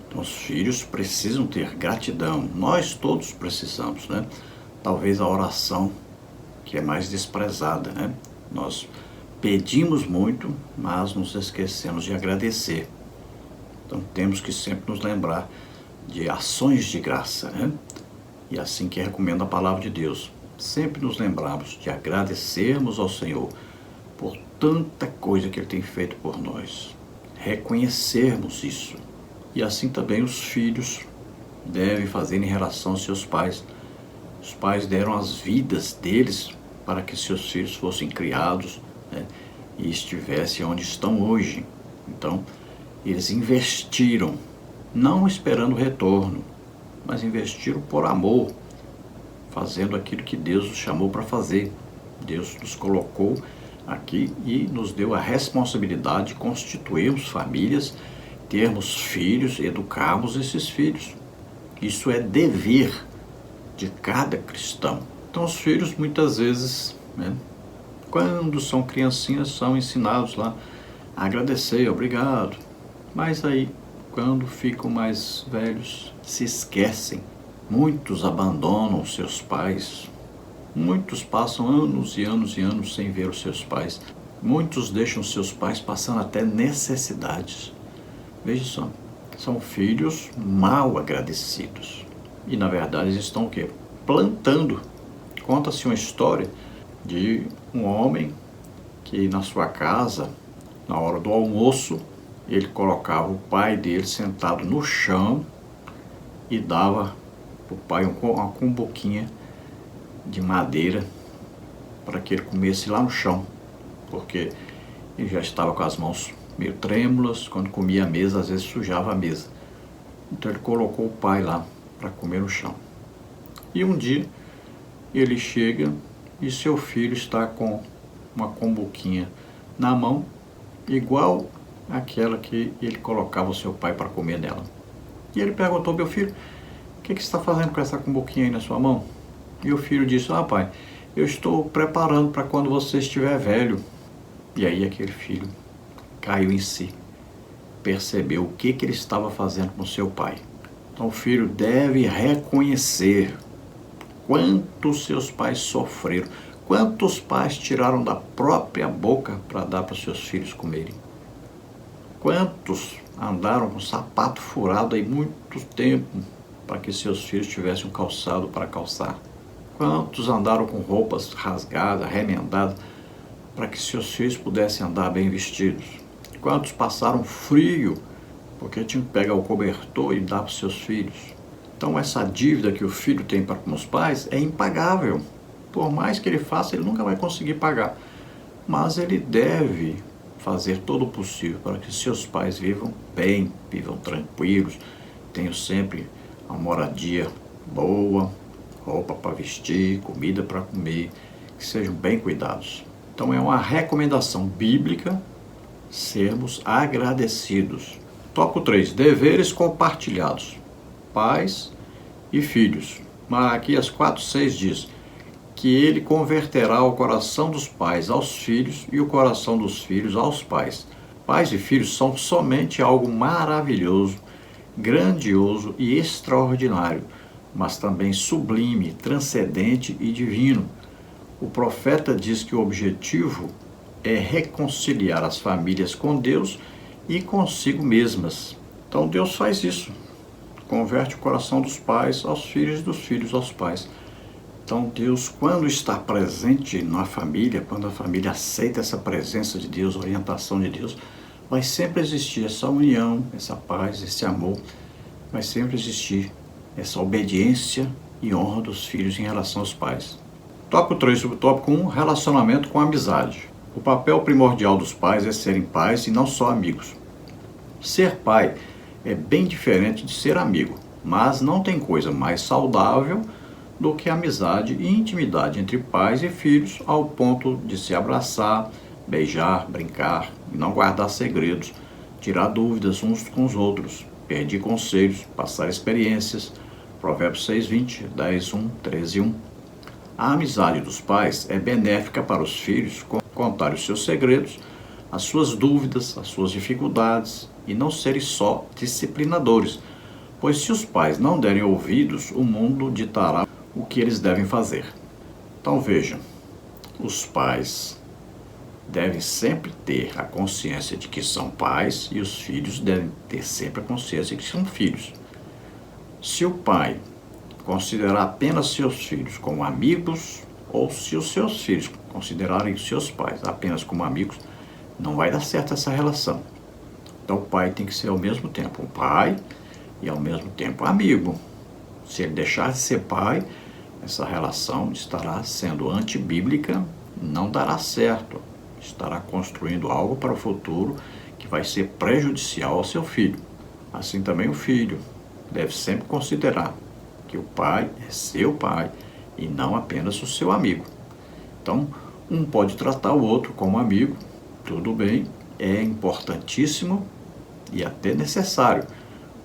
Speaker 1: Então, os filhos precisam ter gratidão. Nós todos precisamos, né? Talvez a oração que é mais desprezada, né? Nós pedimos muito, mas nos esquecemos de agradecer. Então, temos que sempre nos lembrar de ações de graça, né? E assim que recomenda a palavra de Deus, sempre nos lembrarmos de agradecermos ao Senhor por tanta coisa que Ele tem feito por nós. Reconhecermos isso. E assim também os filhos devem fazer em relação aos seus pais. Os pais deram as vidas deles para que seus filhos fossem criados, né, e estivessem onde estão hoje. Então, eles investiram, não esperando retorno, mas investiram por amor, fazendo aquilo que Deus nos chamou para fazer. Deus nos colocou aqui e nos deu a responsabilidade de constituirmos famílias, termos filhos, educarmos esses filhos. Isso é dever de cada cristão. Então os filhos muitas vezes, né, quando são criancinhas, são ensinados lá a agradecer, obrigado. Mas aí, quando ficam mais velhos, se esquecem. Muitos abandonam seus pais. Muitos passam anos e anos e anos sem ver os seus pais. Muitos deixam seus pais passando até necessidades. Veja só, são filhos mal agradecidos. E na verdade eles estão o quê? Plantando. Conta-se uma história de um homem que na sua casa, na hora do almoço, ele colocava o pai dele sentado no chão e dava para o pai uma cumbuquinha de madeira para que ele comesse lá no chão, porque ele já estava com as mãos meio trêmulas, quando comia a mesa, às vezes sujava a mesa. Então ele colocou o pai lá para comer no chão. E um dia ele chega e seu filho está com uma cumbuquinha na mão, igual aquela que ele colocava o seu pai para comer nela. E ele perguntou: meu filho, o que você está fazendo com essa cumbuquinha aí na sua mão? E o filho disse: pai, eu estou preparando para quando você estiver velho. E aí aquele filho caiu em si, percebeu o que ele estava fazendo com seu pai. Então o filho deve reconhecer quantos seus pais sofreram, quantos pais tiraram da própria boca para dar para os seus filhos comerem. Quantos andaram com sapato furado aí muito tempo para que seus filhos tivessem um calçado para calçar. Quantos andaram com roupas rasgadas, remendadas, para que seus filhos pudessem andar bem vestidos. Quantos passaram frio, porque tinham que pegar o cobertor e dar para os seus filhos. Então essa dívida que o filho tem para com os pais é impagável. Por mais que ele faça, ele nunca vai conseguir pagar. Mas ele deve fazer todo o possível para que seus pais vivam bem, vivam tranquilos, tenham sempre uma moradia boa, roupa para vestir, comida para comer, que sejam bem cuidados. Então é uma recomendação bíblica sermos agradecidos. Tópico 3. Deveres compartilhados. Pais e filhos. Malaquias 4:6 diz que ele converterá o coração dos pais aos filhos e o coração dos filhos aos pais. Pais e filhos são somente algo maravilhoso, grandioso e extraordinário, mas também sublime, transcendente e divino. O profeta diz que o objetivo é reconciliar as famílias com Deus e consigo mesmas. Então Deus faz isso, converte o coração dos pais aos filhos e dos filhos aos pais. Então Deus, quando está presente na família, quando a família aceita essa presença de Deus, a orientação de Deus, vai sempre existir essa união, essa paz, esse amor, vai sempre existir essa obediência e honra dos filhos em relação aos pais. Tópico 3, subtópico 1, relacionamento com amizade. O papel primordial dos pais é serem pais e não só amigos. Ser pai é bem diferente de ser amigo, mas não tem coisa mais saudável do que amizade e intimidade entre pais e filhos, ao ponto de se abraçar, beijar, brincar e não guardar segredos, tirar dúvidas uns com os outros, pedir conselhos, passar experiências. Provérbios 6:20, 10:1, 13:1. A amizade dos pais é benéfica para os filhos contar os seus segredos, as suas dúvidas, as suas dificuldades e não serem só disciplinadores, pois se os pais não derem ouvidos, o mundo ditará o que eles devem fazer. Então vejam, os pais devem sempre ter a consciência de que são pais e os filhos devem ter sempre a consciência de que são filhos. Se o pai considerar apenas seus filhos como amigos, ou se os seus filhos considerarem seus pais apenas como amigos, não vai dar certo essa relação. Então o pai tem que ser ao mesmo tempo um pai e ao mesmo tempo amigo. Se ele deixar de ser pai, essa relação estará sendo antibíblica, não dará certo. Estará construindo algo para o futuro que vai ser prejudicial ao seu filho. Assim também o filho deve sempre considerar que o pai é seu pai e não apenas o seu amigo. Então, um pode tratar o outro como amigo, tudo bem, é importantíssimo e até necessário,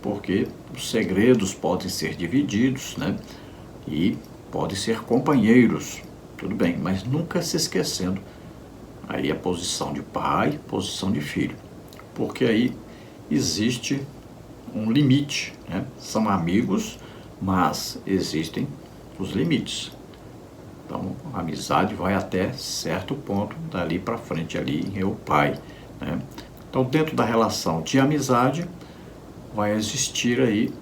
Speaker 1: porque os segredos podem ser divididos, né? E podem ser companheiros, tudo bem, mas nunca se esquecendo aí a posição de pai, posição de filho, porque aí existe um limite, né? São amigos, mas existem os limites. Então, a amizade vai até certo ponto, dali para frente ali é o pai, né? Então, dentro da relação de amizade, vai existir aí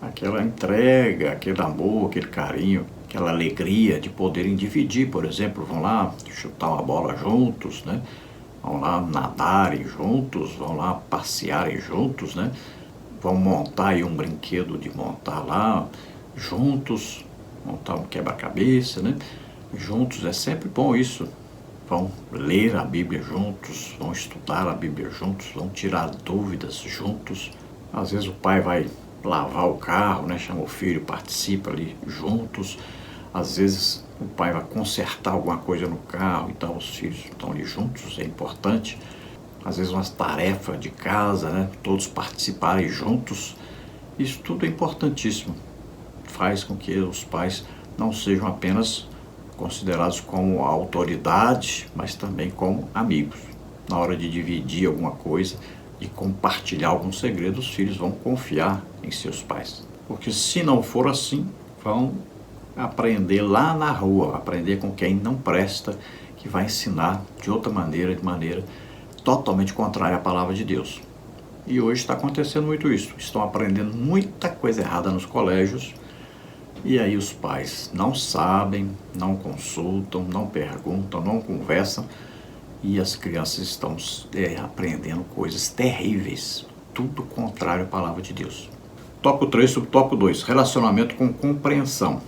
Speaker 1: aquela entrega, aquele amor, aquele carinho, aquela alegria de poderem dividir, por exemplo, vão lá chutar uma bola juntos, né? Vão lá nadarem juntos, vão lá passearem juntos, né? Vão montar aí um brinquedo de montar lá juntos, montar um quebra-cabeça, né? Juntos, é sempre bom isso. Vão ler a Bíblia juntos, vão estudar a Bíblia juntos, vão tirar dúvidas juntos. Às vezes o pai vai lavar o carro, né? Chama o filho, participa ali juntos. Às vezes o pai vai consertar alguma coisa no carro, então os filhos estão ali juntos, é importante. Às vezes umas tarefas de casa, né? Todos participarem juntos. Isso tudo é importantíssimo. Faz com que os pais não sejam apenas considerados como autoridade, mas também como amigos. Na hora de dividir alguma coisa, de compartilhar algum segredo, os filhos vão confiar em seus pais. Porque se não for assim, vão aprender lá na rua, aprender com quem não presta, que vai ensinar de outra maneira, de maneira totalmente contrária à palavra de Deus. E hoje está acontecendo muito isso. Estão aprendendo muita coisa errada nos colégios, e aí os pais não sabem, não consultam, não perguntam, não conversam, e as crianças estão aprendendo coisas terríveis, tudo contrário à palavra de Deus. Tópico 3, subtópico 2, relacionamento com compreensão.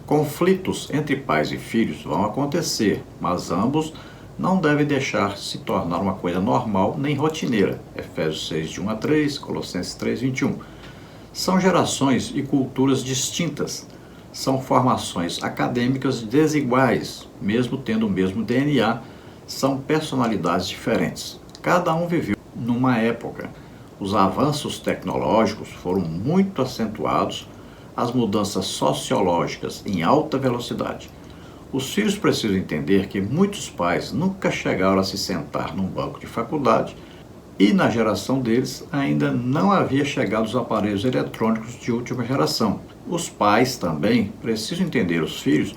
Speaker 1: Conflitos entre pais e filhos vão acontecer, mas ambos não devem deixar se tornar uma coisa normal nem rotineira. Efésios 6, de 1 a 3, Colossenses 3, 21. São gerações e culturas distintas. São formações acadêmicas desiguais, mesmo tendo o mesmo DNA, são personalidades diferentes. Cada um viveu numa época. Os avanços tecnológicos foram muito acentuados, as mudanças sociológicas em alta velocidade. Os filhos precisam entender que muitos pais nunca chegaram a se sentar num banco de faculdade e na geração deles ainda não havia chegado os aparelhos eletrônicos de última geração. Os pais também precisam entender os filhos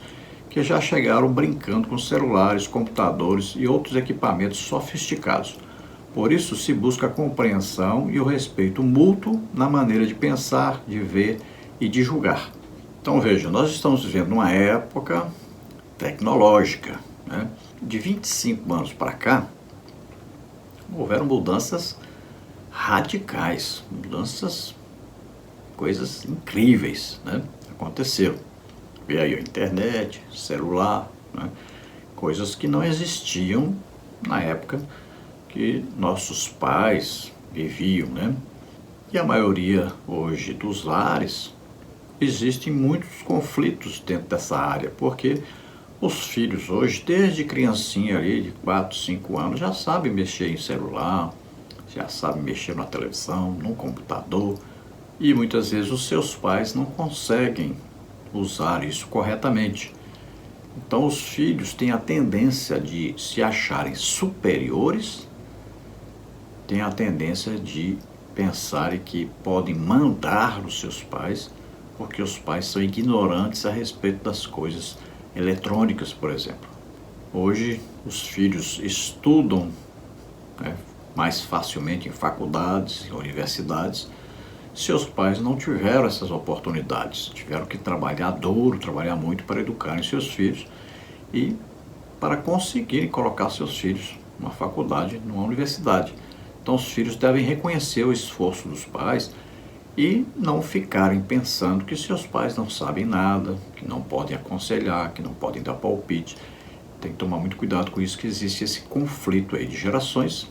Speaker 1: que já chegaram brincando com celulares, computadores e outros equipamentos sofisticados. Por isso se busca a compreensão e o respeito mútuo na maneira de pensar, de ver e de julgar. Então veja, nós estamos vivendo uma época tecnológica, né? De 25 anos para cá, houveram mudanças radicais, coisas incríveis, né? Aconteceram. Vê aí a internet, celular, né? Coisas que não existiam na época que nossos pais viviam, né? E a maioria hoje dos lares existem muitos conflitos dentro dessa área, porque os filhos hoje, desde criancinha ali, de 4, 5 anos, já sabem mexer em celular, já sabem mexer na televisão, no computador, e muitas vezes os seus pais não conseguem usar isso corretamente. Então os filhos têm a tendência de se acharem superiores, têm a tendência de pensarem que podem mandar nos seus pais, porque os pais são ignorantes a respeito das coisas eletrônicas, por exemplo. Hoje os filhos estudam, né, mais facilmente em faculdades, em universidades. Seus pais não tiveram essas oportunidades, tiveram que trabalhar duro, trabalhar muito para educarem seus filhos e para conseguirem colocar seus filhos numa faculdade, numa universidade. Então os filhos devem reconhecer o esforço dos pais e não ficarem pensando que seus pais não sabem nada, que não podem aconselhar, que não podem dar palpite. Tem que tomar muito cuidado com isso, que existe esse conflito aí de gerações,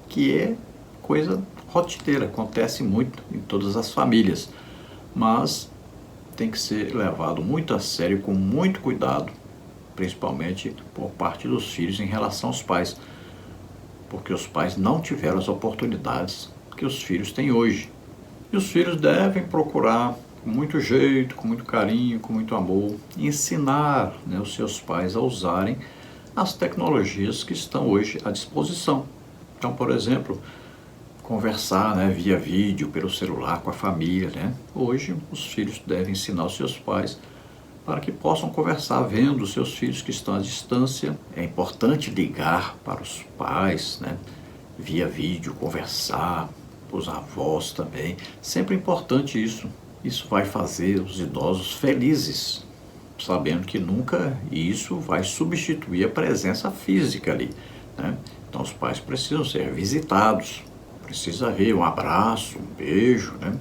Speaker 1: que é coisa rotineira, acontece muito em todas as famílias, mas tem que ser levado muito a sério, com muito cuidado, principalmente por parte dos filhos em relação aos pais, porque os pais não tiveram as oportunidades que os filhos têm hoje. E os filhos devem procurar, com muito jeito, com muito carinho, com muito amor, ensinar, né, os seus pais a usarem as tecnologias que estão hoje à disposição. Então, por exemplo, conversar, né, via vídeo, pelo celular, com a família, né? Hoje, os filhos devem ensinar os seus pais para que possam conversar vendo os seus filhos que estão à distância. É importante ligar para os pais, né, via vídeo, conversar, os avós também. Sempre importante isso. Isso vai fazer os idosos felizes, sabendo que nunca isso vai substituir a presença física ali, né? Então os pais precisam ser visitados, precisa haver um abraço, um beijo, né?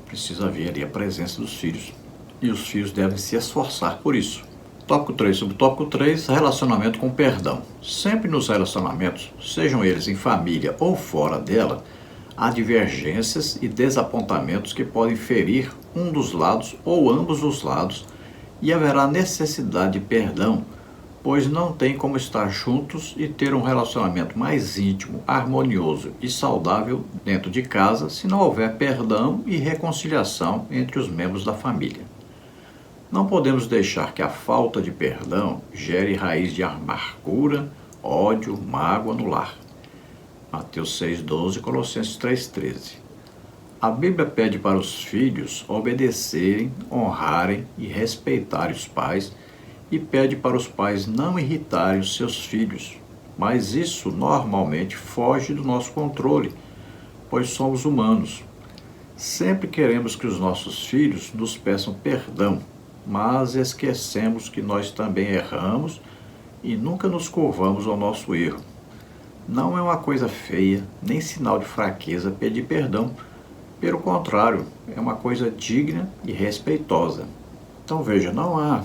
Speaker 1: Precisa haver ali a presença dos filhos. E os filhos devem se esforçar por isso. Tópico 3, subtópico 3, relacionamento com perdão. Sempre nos relacionamentos, sejam eles em família ou fora dela, há divergências e desapontamentos que podem ferir um dos lados ou ambos os lados, e haverá necessidade de perdão, pois não tem como estar juntos e ter um relacionamento mais íntimo, harmonioso e saudável dentro de casa se não houver perdão e reconciliação entre os membros da família. Não podemos deixar que a falta de perdão gere raiz de amargura, ódio, mágoa no lar. Mateus 6,12, Colossenses 3,13. A Bíblia pede para os filhos obedecerem, honrarem e respeitarem os pais, e pede para os pais não irritarem os seus filhos, mas isso normalmente foge do nosso controle, pois somos humanos. Sempre queremos que os nossos filhos nos peçam perdão, mas esquecemos que nós também erramos e nunca nos curvamos ao nosso erro. Não é uma coisa feia, nem sinal de fraqueza pedir perdão. Pelo contrário, é uma coisa digna e respeitosa. Então veja, não há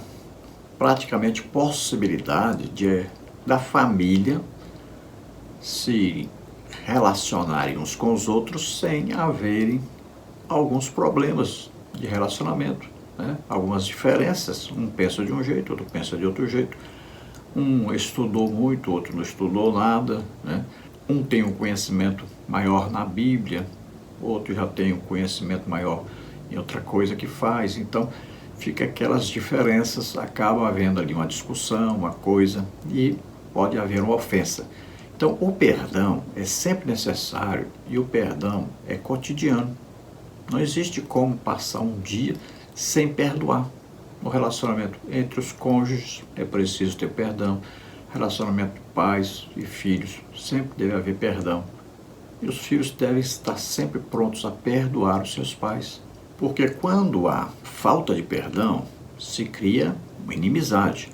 Speaker 1: praticamente possibilidade da família se relacionarem uns com os outros sem haverem alguns problemas de relacionamento, né? Algumas diferenças, um pensa de um jeito, outro pensa de outro jeito. Um estudou muito, outro não estudou nada, né? Um tem um conhecimento maior na Bíblia, outro já tem um conhecimento maior em outra coisa que faz. Então, fica aquelas diferenças, acaba havendo ali uma discussão, uma coisa, e pode haver uma ofensa. Então, o perdão é sempre necessário e o perdão é cotidiano. Não existe como passar um dia sem perdoar. No relacionamento entre os cônjuges é preciso ter perdão. Relacionamento pais e filhos, sempre deve haver perdão. E os filhos devem estar sempre prontos a perdoar os seus pais. Porque quando há falta de perdão, se cria uma inimizade.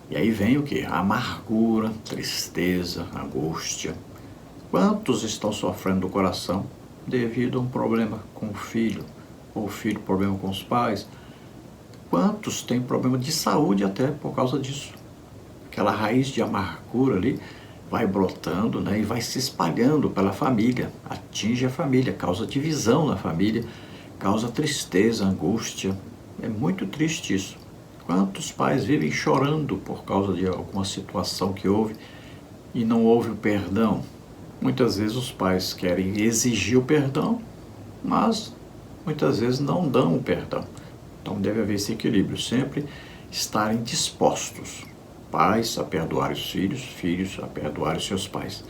Speaker 1: E aí vem o quê? A amargura, tristeza, angústia. Quantos estão sofrendo do coração devido a um problema com o filho, ou o filho problema com os pais? Quantos têm problema de saúde até por causa disso? Aquela raiz de amargura ali vai brotando, né, e vai se espalhando pela família, atinge a família, causa divisão na família, causa tristeza, angústia, É muito triste isso. Quantos pais vivem chorando por causa de alguma situação que houve e não houve o perdão? Muitas vezes os pais querem exigir o perdão, mas muitas vezes não dão o perdão. Então deve haver esse equilíbrio, sempre estarem dispostos, pais a perdoar os filhos, filhos a perdoar os seus pais.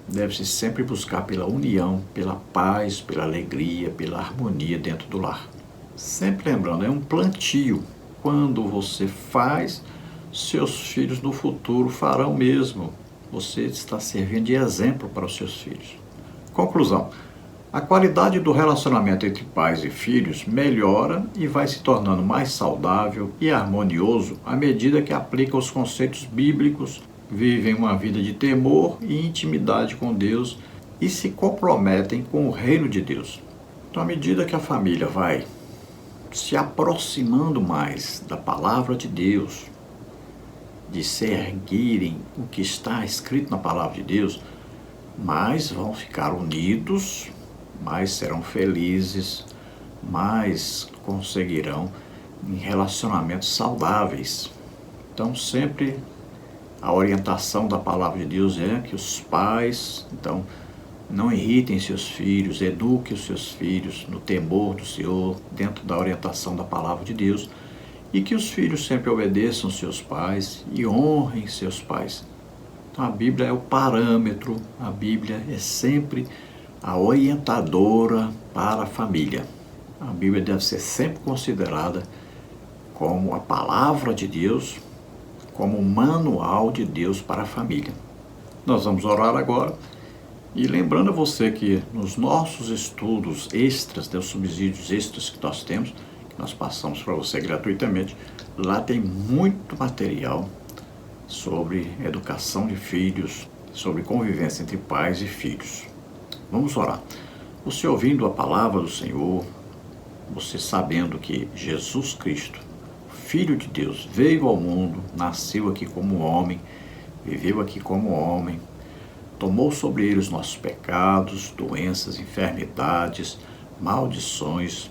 Speaker 1: Deve-se sempre buscar pela união, pela paz, pela alegria, pela harmonia dentro do lar. Sempre lembrando, é um plantio. Quando você faz, seus filhos no futuro farão o mesmo. Você está servindo de exemplo para os seus filhos. Conclusão. A qualidade do relacionamento entre pais e filhos melhora e vai se tornando mais saudável e harmonioso à medida que aplica os conceitos bíblicos, vivem uma vida de temor e intimidade com Deus e se comprometem com o reino de Deus. Então, à medida que a família vai se aproximando mais da palavra de Deus, de seguirem o que está escrito na palavra de Deus, mais vão ficar unidos, mais serão felizes, mais conseguirão em relacionamentos saudáveis. Então, sempre a orientação da palavra de Deus é que os pais, então, não irritem seus filhos, eduquem os seus filhos no temor do Senhor, dentro da orientação da palavra de Deus, e que os filhos sempre obedeçam seus pais e honrem seus pais. Então a Bíblia é o parâmetro, a Bíblia é sempre a orientadora para a família. A Bíblia deve ser sempre considerada como a palavra de Deus, como o manual de Deus para a família. Nós vamos orar agora. E lembrando a você que nos nossos estudos extras, os subsídios extras que nós temos, que nós passamos para você gratuitamente, lá tem muito material sobre educação de filhos, sobre convivência entre pais e filhos. Vamos orar. Você ouvindo a palavra do Senhor, você sabendo que Jesus Cristo, Filho de Deus, veio ao mundo, nasceu aqui como homem, viveu aqui como homem, tomou sobre ele os nossos pecados, doenças, enfermidades, maldições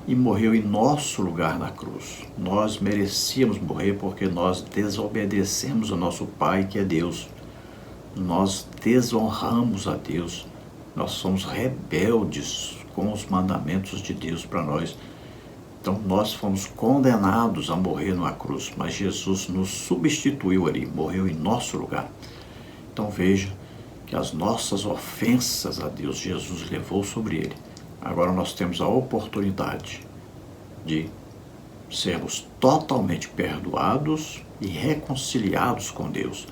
Speaker 1: e morreu em nosso lugar na cruz. Nós merecíamos morrer porque nós desobedecemos ao nosso Pai, que é Deus. Nós desonramos a Deus. Nós somos rebeldes com os mandamentos de Deus para nós. Então nós fomos condenados a morrer numa cruz, mas Jesus nos substituiu ali, morreu em nosso lugar. Então veja que as nossas ofensas a Deus, Jesus levou sobre ele. Agora nós temos a oportunidade de sermos totalmente perdoados e reconciliados com Deus.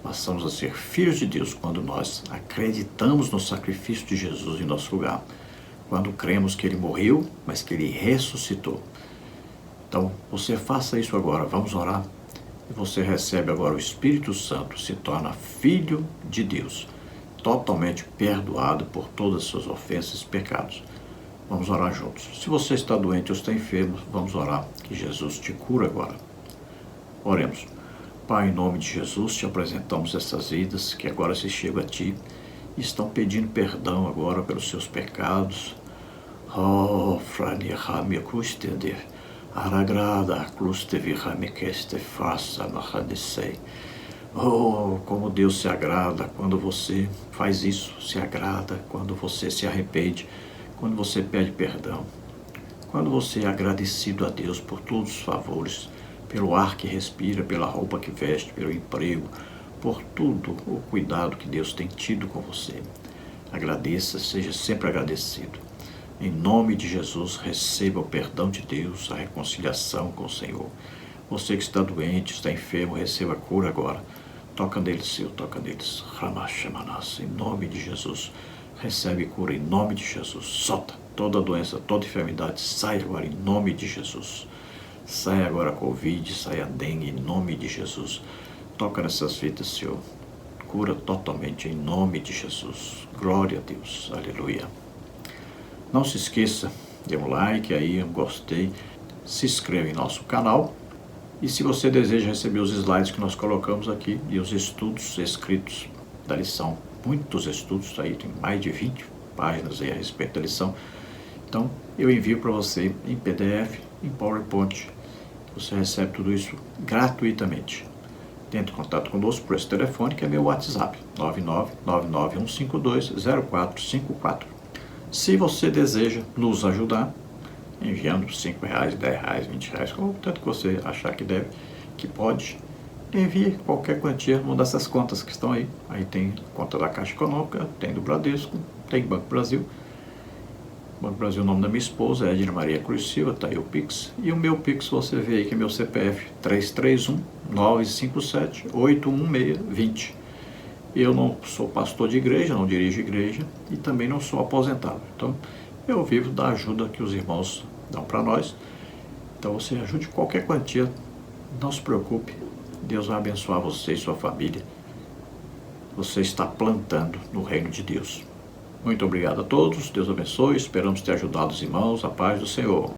Speaker 1: Passamos a ser filhos de Deus quando nós acreditamos no sacrifício de Jesus em nosso lugar. Quando cremos que ele morreu, mas que ele ressuscitou. Então, você faça isso agora. Vamos orar. E você recebe agora o Espírito Santo, se torna filho de Deus, totalmente perdoado por todas as suas ofensas e pecados. Vamos orar juntos. Se você está doente ou está enfermo, vamos orar, que Jesus te cura agora. Oremos. Pai, em nome de Jesus, te apresentamos essas vidas que agora se chegam a Ti e estão pedindo perdão agora pelos seus pecados. Oh, Frani Rami Kustender. Aragrada, cluste virame que este faça marradecei. Oh, como Deus se agrada quando você faz isso, se agrada quando você se arrepende, quando você pede perdão, quando você é agradecido a Deus por todos os favores, pelo ar que respira, pela roupa que veste, pelo emprego, por tudo o cuidado que Deus tem tido com você. Agradeça, seja sempre agradecido. Em nome de Jesus, receba o perdão de Deus, a reconciliação com o Senhor. Você que está doente, está enfermo, receba a cura agora. Toca neles, Senhor, toca neles. Ramachamanas, em nome de Jesus. Recebe cura em nome de Jesus. Solta toda doença, toda enfermidade. Sai agora em nome de Jesus. Sai agora a Covid, sai a dengue em nome de Jesus. Toca nessas vidas, Senhor. Cura totalmente em nome de Jesus. Glória a Deus. Aleluia. Não se esqueça, dê um like aí, um gostei, se inscreva em nosso canal e se você deseja receber os slides que nós colocamos aqui e os estudos escritos da lição, muitos estudos aí, tem mais de 20 páginas aí a respeito da lição Então, eu envio para você em PDF, em PowerPoint. Você recebe tudo isso gratuitamente. Entre em contato conosco por esse telefone, que é meu WhatsApp, 99991520454. Se você deseja nos ajudar, enviando R$5, R$10, R$20, como tanto que você achar que deve, que pode, envie qualquer quantia numa dessas contas que estão aí. Aí tem conta da Caixa Econômica, tem do Bradesco, tem Banco Brasil. Banco Brasil, o nome da minha esposa é Edna Maria Cruz Silva, tá aí o Pix. E o meu Pix, você vê aí que é meu CPF, 331-957-816-20. Eu não sou pastor de igreja, não dirijo igreja e também não sou aposentado. Então, eu vivo da ajuda que os irmãos dão para nós. Então, você ajude qualquer quantia, não se preocupe. Deus vai abençoar você e sua família. Você está plantando no reino de Deus. Muito obrigado a todos, Deus abençoe, esperamos ter ajudado os irmãos, a paz do Senhor.